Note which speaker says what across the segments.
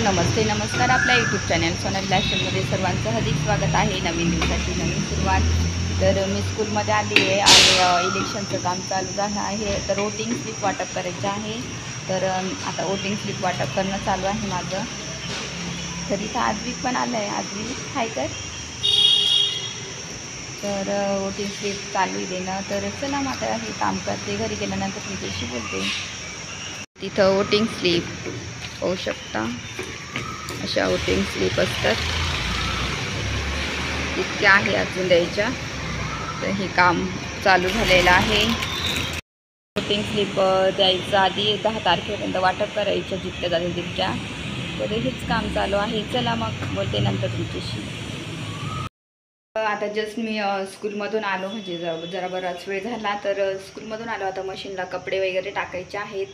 Speaker 1: नमस्ते नमस्कार. आपल्या YouTube channel Sonal लॅशनमध्ये सर्वांचं हार्दिक स्वागत आहे. नवीन दिवसाची नवीन सुरुवात. तर मी स्कूलमध्ये आली आहे आणि इलेक्शनचं काम चालू झालं आहे. तर वोटिंग स्लिप वाटप करायचं आहे. तर आता वोटिंग स्लिप वाटप करणं चालू आहे माझं. तर इथं आजवीक पण आलं आहे. आजवीक आहे तर वोटिंग स्लिप चालू देणं. तर चला मग आता हे काम करते. घरी गेल्यानंतर तुमच्याशी बोलते. तिथं वोटिंग स्लिप होऊ शकता, अशा वोटिंग स्लिप असतात. इतक्या आहे अजून द्यायच्या. तर हे काम चालू झालेलं आहे. वोटिंग स्लिप द्यायचं आधी 10 तारखेपर्यंत वाटप करायचं जितक्या जातील तितक्या. तर हेच काम चालू आहे. चला मग बोलते नंतर तुमच्याशी. आता जस्ट मी स्कूलमधून आलो, म्हणजे जरा बराच वेळ झाला. तर स्कूलमधून आलो. आता मशीनला कपडे वगैरे टाकायचे आहेत.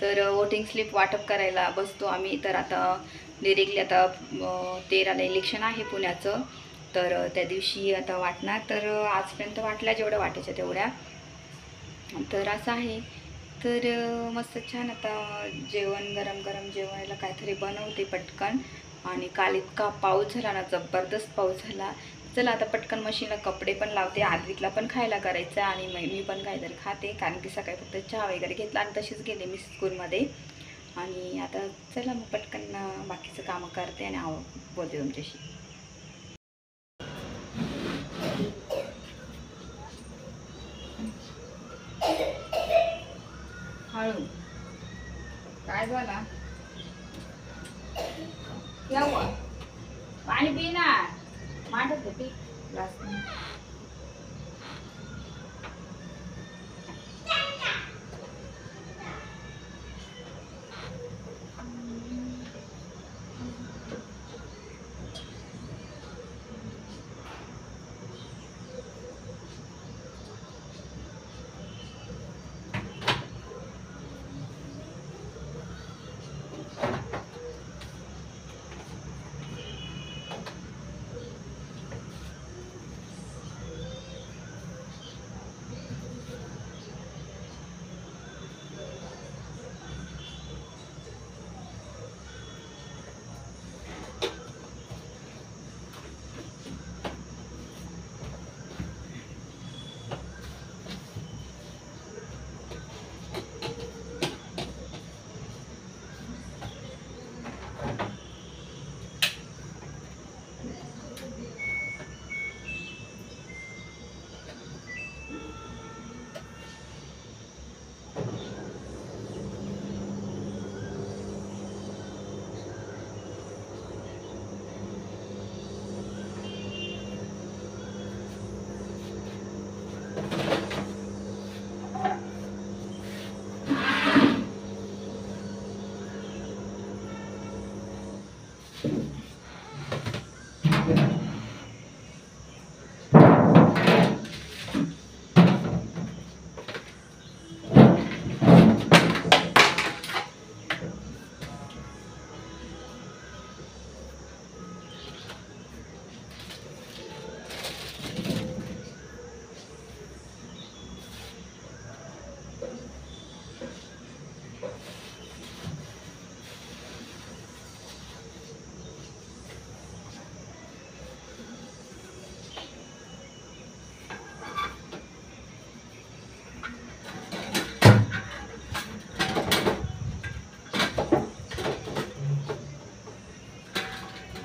Speaker 1: तर वोटिंग स्लिप वाटप करायला बसतो आम्ही. तर आता डिरेक्टली आता 13ला इलेक्शन आहे पुण्याचं. तर त्या दिवशी आता वाटणार. तर आजपर्यंत वाटल्या जेवढ्या वाटायच्या तेवढ्या. तर असं आहे. तर मस्त छान आता जेवण गरम गरम जेवायला काहीतरी बनवते पटकन. आणि काल इतका पाऊस झाला ना, जबरदस्त पाऊस झाला. चला आता पटकन मशीनला कपडे पण लावते. आद्विकला पण खायला करायचं आणि मी पण काहीतरी खाते, कारण की सकाळी फक्त चहा वगैरे घेतला आणि तशीच गेले मी स्कूलमध्ये. आणि आता चला मग पटकन बाकीचं कामं करते आणि बोलते तुमच्याशी. हळू काय झाला? पाणी पी ना. मांडत होती ग्लास.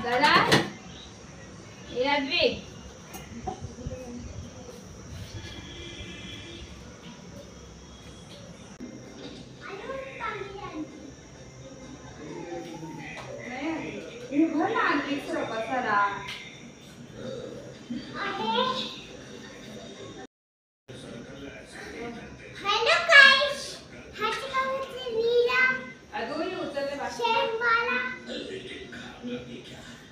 Speaker 1: दादा ये आद्विक. भर ना आद्विक सर बसायला.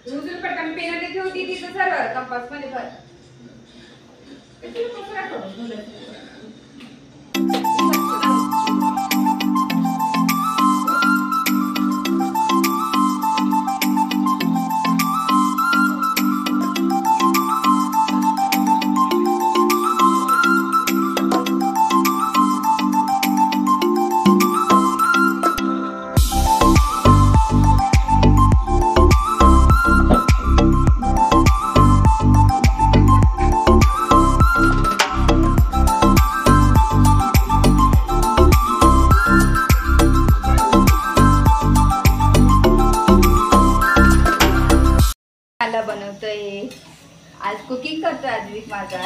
Speaker 1: उचल पटकन. पेन ते ठेवती तिथं सरळ कंपास मध्ये भर. आद्विक माझा.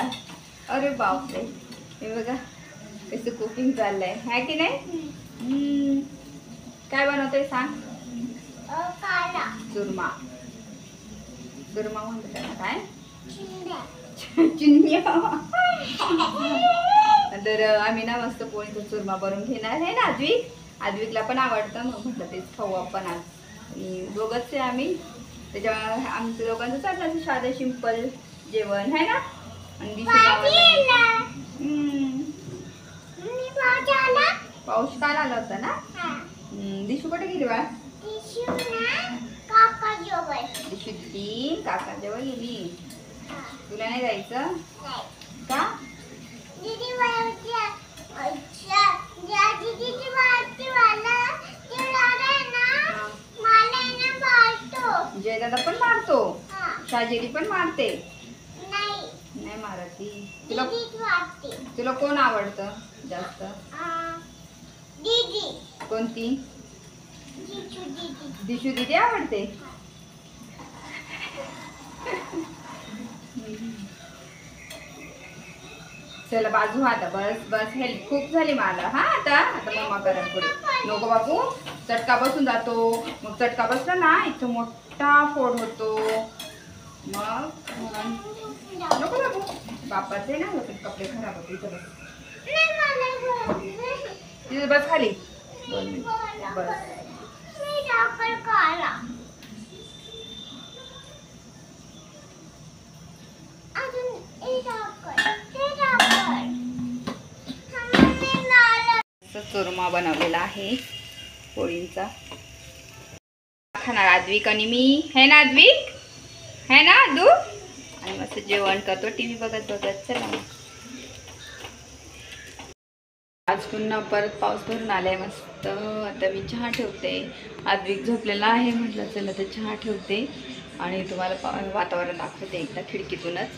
Speaker 1: अरे बापरे, हे बघा कसं कुकिंग चाललंय, आहे की नाही? काय बनवतोय सांग? चुरमा. चुरमा म्हणतो त्याला काय? चिंध्या. तर आम्ही ना मस्त पोळीचा चुरमा बनवून घेणार आहे ना आद्विक. आद्विकला पण आवडतं, मग म्हटलं तेच खाऊ आपण आज. आणि दोघंच आहे आम्ही, त्याच्यामुळे आमचं दोघांचं चाललं साधं सिंपल जेवण आहे ना. आणि पाऊस काल आला होता ना. दिशू कुठे गेली बा? दिशू ती काका जवळ गेली. तुला नाही जायचं का? जयदादा पण मारतो, शाजेरी पण मारते. नाही मारती. तुला कोण आवडतं जास्त? कोणती? दिशू दीदी आवडते. चला बाजू आता, बस बस हेल्प खूप झाली मला. हा आता मम्मा करा पुढे. नको बाबू, चटका बसून जातो. मग चटका बसला ना इथं मोठा फोड होतो. मग नको बाबू, बापाचे ना कपडे खराब होते. इथं बस, तिथं बस खाली. बस चुरमा बनवलेला आहे पोळींचा. खाणार आद्विक आणि मी, है ना आद्विक, है ना आदू. आणि मस्त जेवण करतो टीव्ही बघत बघत. चला मग. आज पुन्हा परत पाऊस भरून आलाय मस्त. आता मी चहा ठेवते. आद्विक झोपलेला आहे, म्हटलं चला तर चहा ठेवते आणि तुम्हाला वातावरण दाखवते एकदा खिडकीतूनच.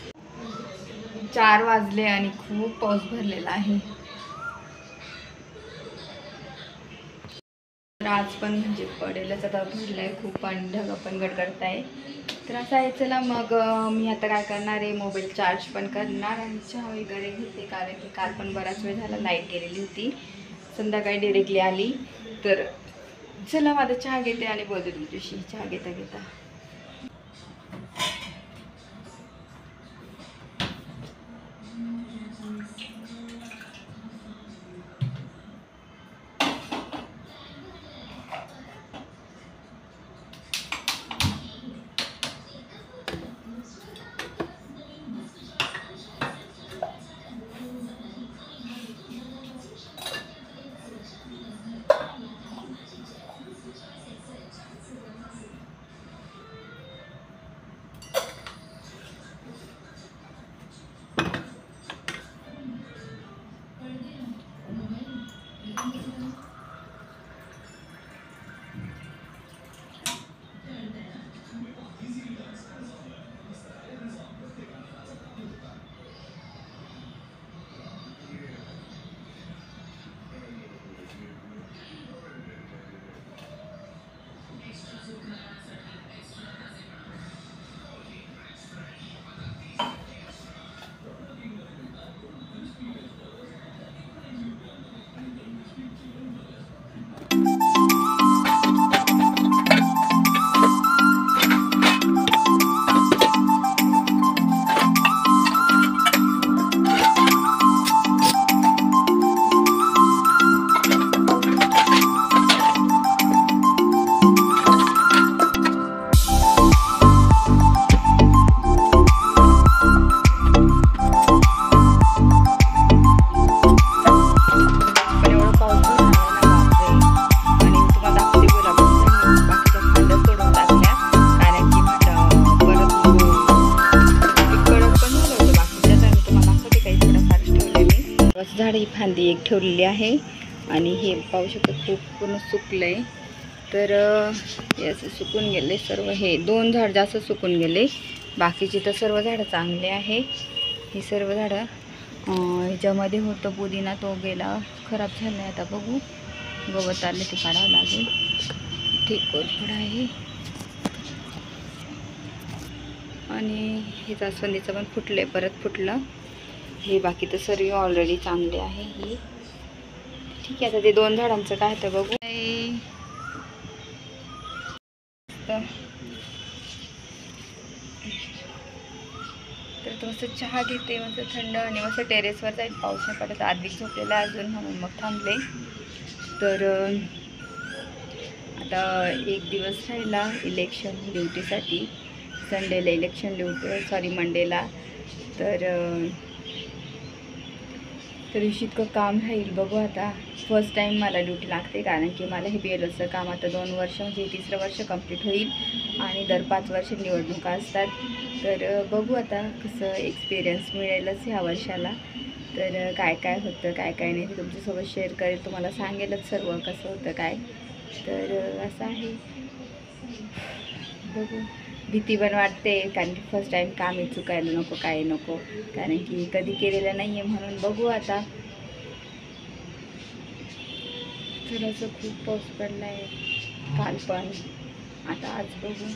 Speaker 1: 4 वाजले आणि खूप पाऊस भरलेला आहे. आज पण म्हणजे पडेलच आता, भरलाय खूप आणि ढग पण गडगडत आहे. तर असं आहे. चला मग मी आता काय करणार आहे, मोबाईल चार्ज पण करणार आणि चहा वगैरे घेते. कारण की काल पण बराच वेळ झाला लाईट गेलेली होती, संध्याकाळी डिरेक्टली आली. तर चला माझा चहा घेते आणि बोलते तुमच्याशी चहा घेता घेता. झाडी फांदी एक ठेवलेली आहे आणि हे पाहू शकतो खूप पूर्ण सुकलंय. तर हे असं सुकून गेले सर्व. हे 2 झाड जास्त सुकून गेले, बाकीचे तर सर्व झाडं चांगले आहे. ही सर्व झाडं ह्याच्यामध्ये होतं पुदिना, तो गेला खराब झाला. आता बघू, गवत आले ते काढावं लागेल. इथे कोरफड आहे. आणि हे जास्वंदीचं पण फुटले, परत फुटलं. हे बाकी तर सर्व ऑलरेडी चांगले आहे. ही ठीक आहे. आता ते 2 झाडांचं काय तर बघू. तर मस्त चहा घेते, मस्त थंड, आणि मस्त टेरेसवर जाईल. पाऊस नाही पडत, आधीच झोपलेला अजून, म्हणून मग थांबले. तर आता 1 दिवस राहिला इलेक्शन ड्युटीसाठी. संडेला इलेक्शन ड्युटी, मंडेला. तर दिवशी इतकं काम राहील. बघू आता. फर्स्ट टाईम मला ड्युटी लागते, कारण की मला हे BLOचं काम आता 2 वर्ष, म्हणजे 3रं वर्ष कंप्लीट होईल, आणि दर 5 वर्ष निवडणुका असतात. तर बघू आता कसं एक्सपिरियन्स मिळेलच ह्या वर्षाला. तर काय काय होतं, काय काय नाही, ते तुमच्यासोबत शेअर करेल. तुम्हाला सांगेलच सर्व कसं होतं काय. तर असं आहे. बघू. भीती पण वाटते, कारण की फर्स्ट टाईम कामही चुकायला नको, काय नको, कारण की कधी केलेलं नाही आहे, म्हणून बघू आता. थोडंसं खूप पाऊस पडला आहे काल पण, आता आज बघू.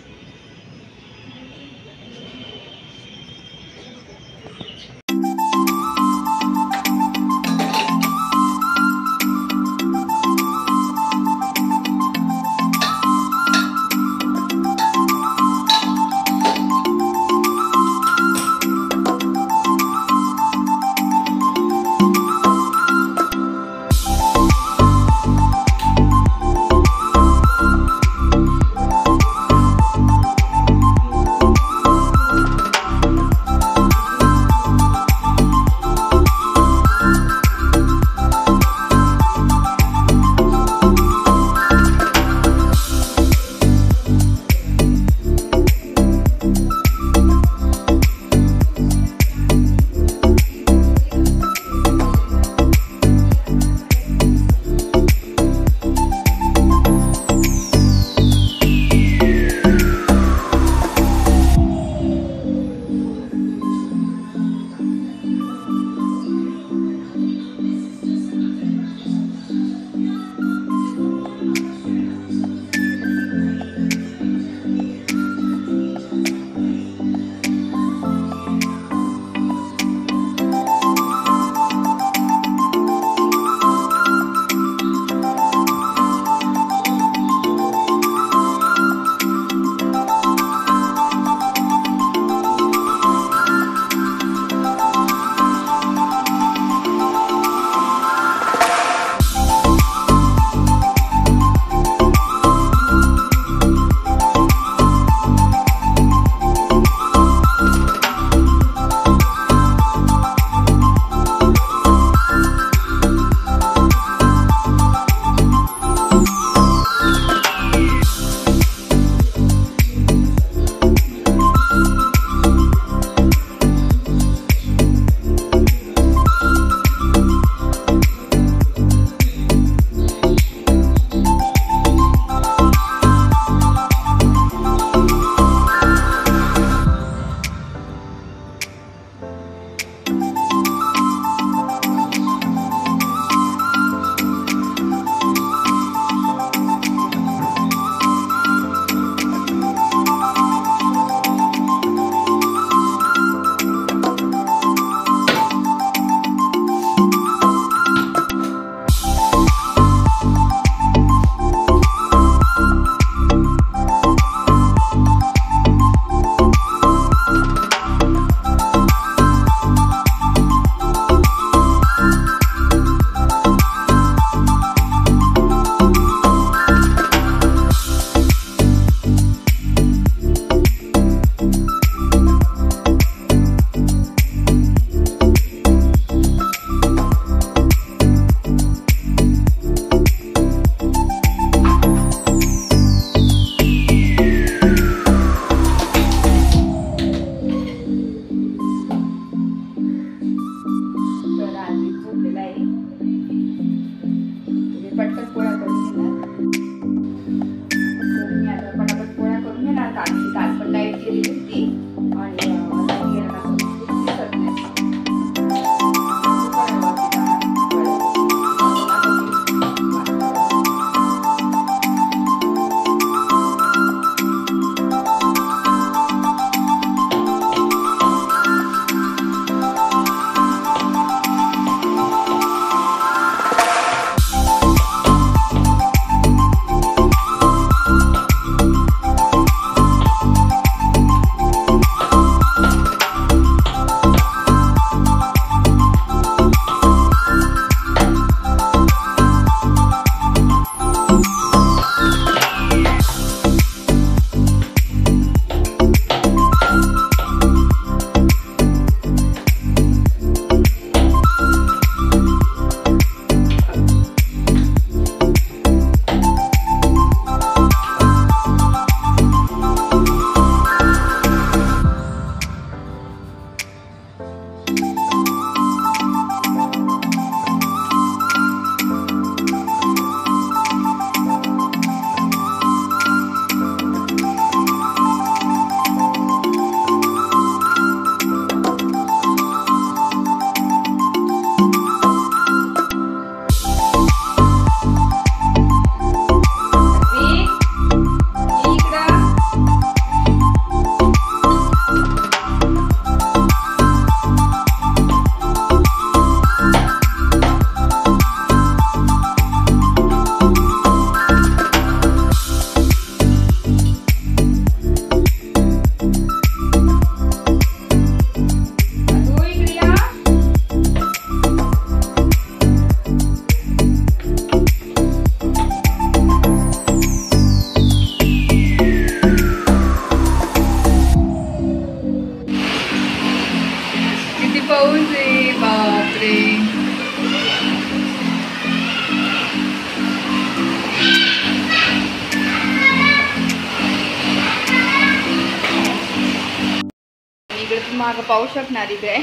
Speaker 1: मागं पाहू शकणार इकडे,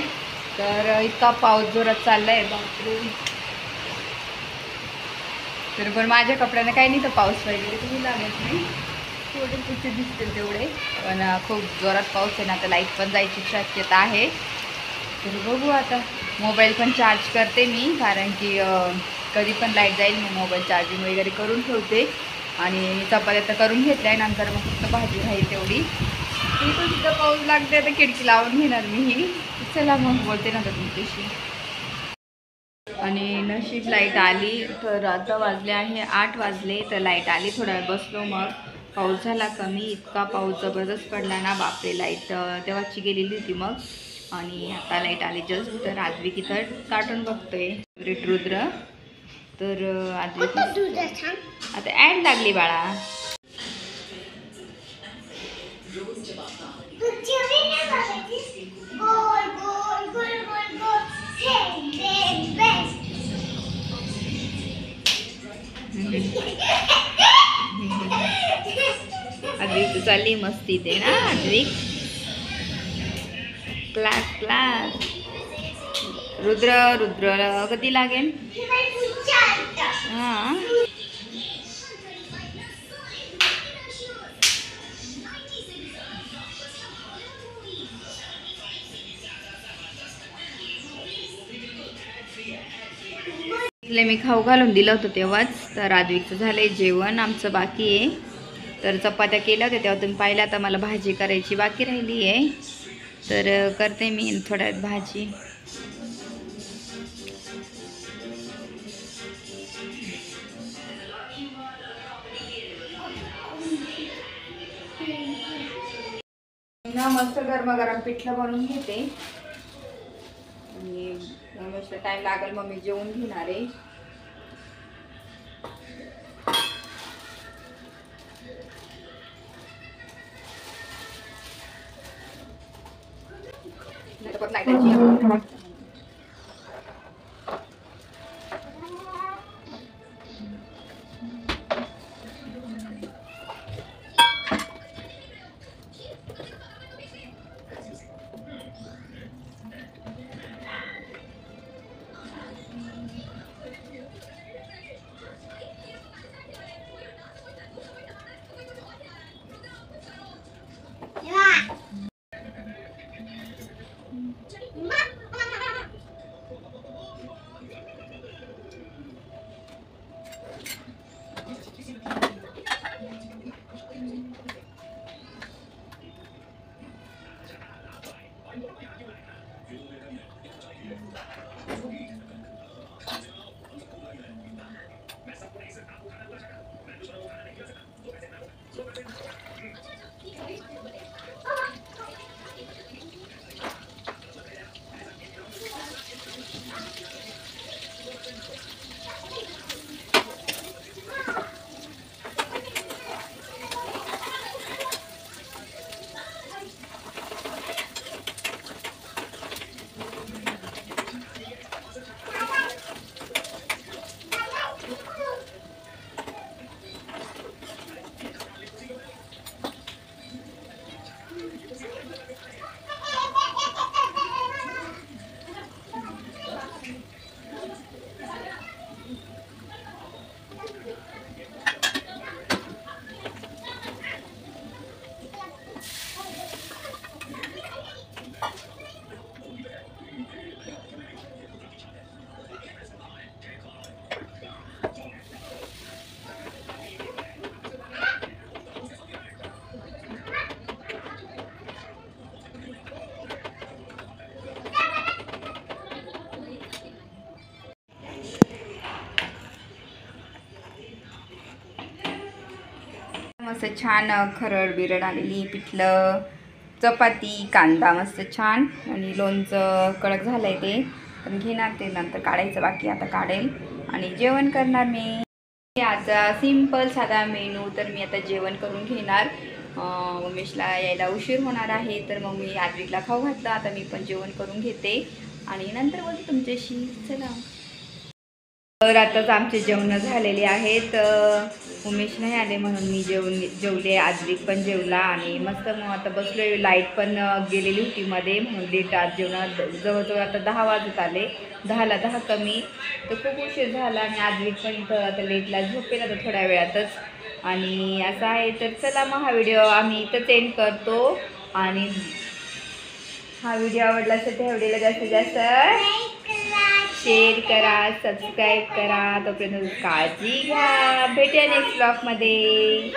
Speaker 1: तर इतका पाऊस जोरात चाललाय बापरे. तर पण माझ्या कपड्यांना काही नाही तर पाऊस वगैरे तुम्ही लागत नाही, थोडे पुढचे दिसतील तेवढे. पण खूप जोरात पाऊस आहे ना, तर लाईट पण जायची शक्यता आहे. तर बघू आता. मोबाईल पण चार्ज करते मी, कारण की कधी पण लाईट जाईल. मी मोबाईल चार्जिंग वगैरे करून ठेवते. आणि चपात्या तर करून घेतल्या, नंतर मग फक्त भाजी राहील तेवढी. इथं सुद्धा पाऊस लागते, आता खिडकी लावून घेणार मी ही. चला मग बोलते ना तुमच्याशी. आणि नशीब लाईट आली. तर आता वाजले आहे 8 वाजले, तर लाईट आली. थोडा वेळ बसलो, मग पाऊस झाला कमी. इतका पाऊस जबरदस्त पडला ना बापरे. लाईट तेव्हाची गेलेली होती मग. आणि आता लाईट आली जस्ट. तर आद्विक इथं कार्टून बघतोय, फेवरेट रुद्र. तर आद्विक आता ॲड लागली बाळा. आद्विक चालली मस्ती ते ना आद्विक. Class class. रुद्र रुद्र कधी लागेल. हां मी खाऊ घालून दिलं होतं तेव्हाच. तर आद्विकचं झालंय जेवण, आमचं बाकी आहे. तर चपात्या केल्या होत्या तेव्हा तुम्ही पाहिलं. आता मला भाजी करायची बाकी राहिली आहे, तर करते मी थोड्या वेळात भाजी. ना मस्त गरमागरम पिठलं बनवून घेते. आणि मस्त टाइम लागेल, मग मी जेवून घेणार आहे. मस्त छान खरड बिरड आलेली, पिठलं, चपाती, कांदा मस्त छान. आणि लोणचं कडक झालंय ते पण घेणार, ते नंतर काढायचं बाकी. आता काढेल आणि जेवण करणार मी. आजचा सिंपल साधा मेनू. तर मी आता जेवण करून घेणार. उमेशला यायला उशीर होणार आहे, तर मग मी आद्विकला खाऊ घातलं. आता मी पण जेवण करून घेते आणि नंतर बोलते तुमच्याशी. चला. तर आताच आमचे जेवण झालेले आहेत. उमेश नाही आले म्हणून मी जेवले, आद्विक पण जेवला आणि मस्त मग आता बसलो. लाईट पण गेलेली होती मध्ये म्हणून लेट आज जेवण जवळजवळ आता 10 वाजत आले, 10ला 10 कमी, तर खूप उशीर झाला आणि आद्विक पण इथं आता लेटला झोपेल आता थोड्या वेळातच. आणि असं आहे. तर चला मग हा व्हिडिओ आम्ही इथंच एंड करतो आणि हा व्हिडिओ आवडला असेल तर ह्या व्हिडिओला जास्तीत जास्त शेअर करा, सबस्क्राईब करा. तोपर्यंत काळजी घ्या, भेटूया नेक्स्ट ब्लॉगमध्ये.